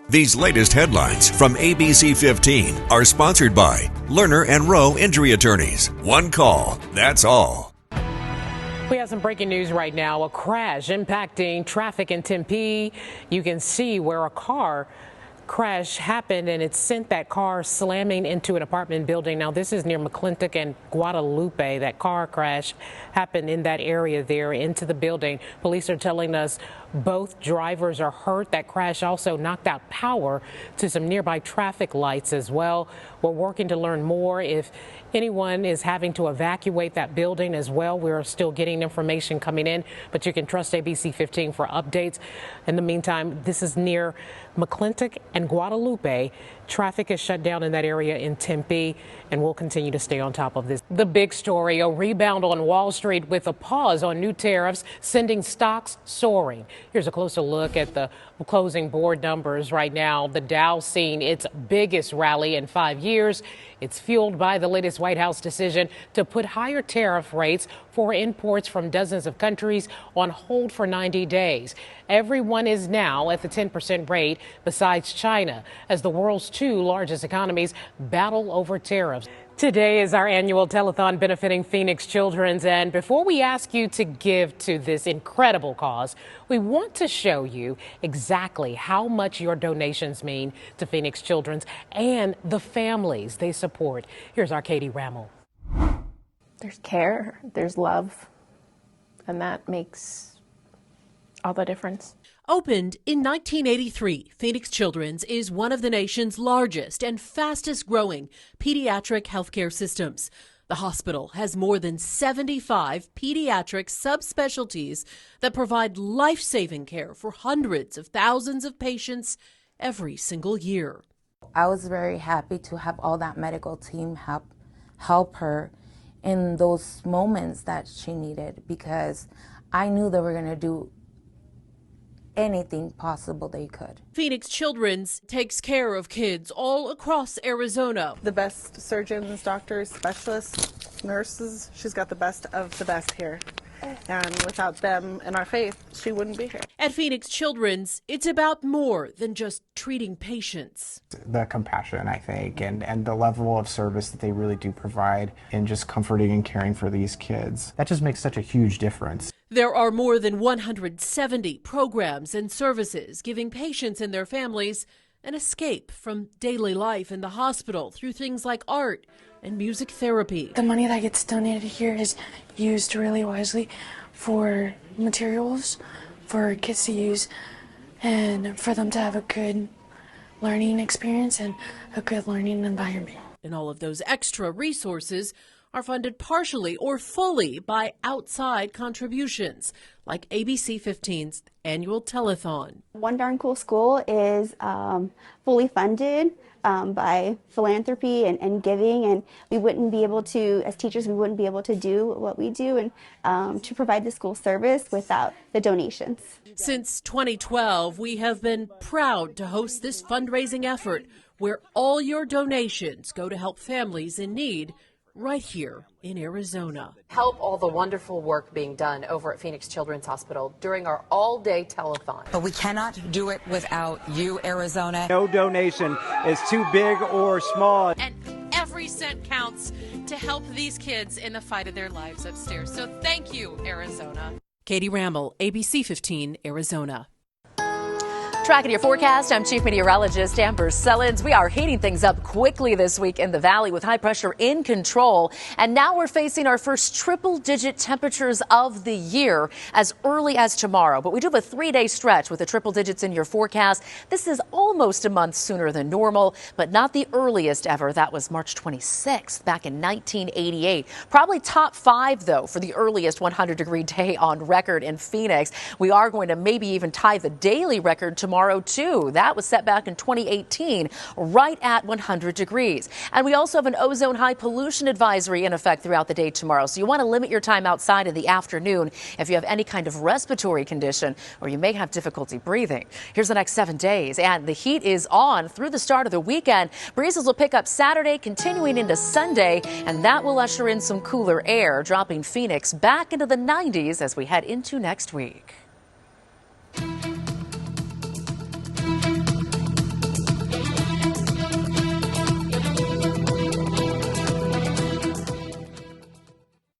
These latest headlines from ABC15 are sponsored by Lerner and Rowe Injury Attorneys. One call, that's all. We have some breaking news right now. A crash impacting traffic in Tempe. You can see where a car crash happened and it sent that car slamming into an apartment building. Now this is near McClintock and Guadalupe. That car crash happened in that area there into the building. Police are telling us both drivers are hurt. That crash also knocked out power to some nearby traffic lights as well. We're working to learn more if anyone is having to evacuate that building as well. We're still getting information coming in, but you can trust ABC 15 for updates. In the meantime, this is near McClintock and Guadalupe. Traffic is shut down in that area in Tempe, and we'll continue to stay on top of this. The big story, a rebound on Wall Street with a pause on new tariffs, sending stocks soaring. Here's a closer look at the closing board numbers right now. The Dow seeing its biggest rally in 5 years. It's fueled by the latest White House decision to put higher tariff rates for imports from dozens of countries on hold for 90 days. Everyone is now at the 10% rate besides China, as the world's two largest economies battle over tariffs. Today is our annual telethon benefiting Phoenix Children's, and before we ask you to give to this incredible cause, we want to show you exactly how much your donations mean to Phoenix Children's and the families they support. Here's our Katie Rammel. There's care, there's love, and that makes all the difference. Opened in 1983, Phoenix Children's is one of the nation's largest and fastest growing pediatric healthcare systems. The hospital has more than 75 pediatric subspecialties that provide life-saving care for hundreds of thousands of patients every single year. I was very happy to have all that medical team help her in those moments that she needed, because I knew they were going to do anything possible they could. Phoenix Children's takes care of kids all across Arizona. The best surgeons, doctors, specialists, nurses. She's got the best of the best here. And without them and our faith, she wouldn't be here. At Phoenix Children's, it's about more than just treating patients. The compassion, I think, and the level of service that they really do provide in just comforting and caring for these kids. That just makes such a huge difference. There are more than 170 programs and services giving patients and their families an escape from daily life in the hospital through things like art and music therapy. The money that gets donated here is used really wisely for materials for kids to use and for them to have a good learning experience and a good learning environment. And all of those extra resources are funded partially or fully by outside contributions, like ABC15's annual telethon. One Darn Cool School is fully funded by philanthropy and giving, and we wouldn't be able to, as teachers, we wouldn't be able to do what we do and to provide the school service without the donations. Since 2012, we have been proud to host this fundraising effort where all your donations go to help families in need right here in Arizona. Help all the wonderful work being done over at Phoenix Children's Hospital during our all-day telethon. But we cannot do it without you, Arizona. No donation is too big or small. And every cent counts to help these kids in the fight of their lives upstairs. So thank you, Arizona. Katie Rammel, ABC 15, Arizona. Tracking your forecast, I'm Chief Meteorologist Amber Sellens. We are heating things up quickly this week in the valley with high pressure in control. And now we're facing our first triple-digit temperatures of the year as early as tomorrow. But we do have a 3-day stretch with the triple digits in your forecast. This is almost a month sooner than normal, but not the earliest ever. That was March 26th back in 1988. Probably top 5, though, for the earliest 100-degree day on record in Phoenix. We are going to maybe even tie the daily record tomorrow, too. That was set back in 2018, right at 100 degrees. And we also have an ozone high pollution advisory in effect throughout the day tomorrow. So you want to limit your time outside in the afternoon if you have any kind of respiratory condition or you may have difficulty breathing. Here's the next 7 days, and the heat is on through the start of the weekend. Breezes will pick up Saturday, continuing into Sunday, and that will usher in some cooler air, dropping Phoenix back into the 90s as we head into next week.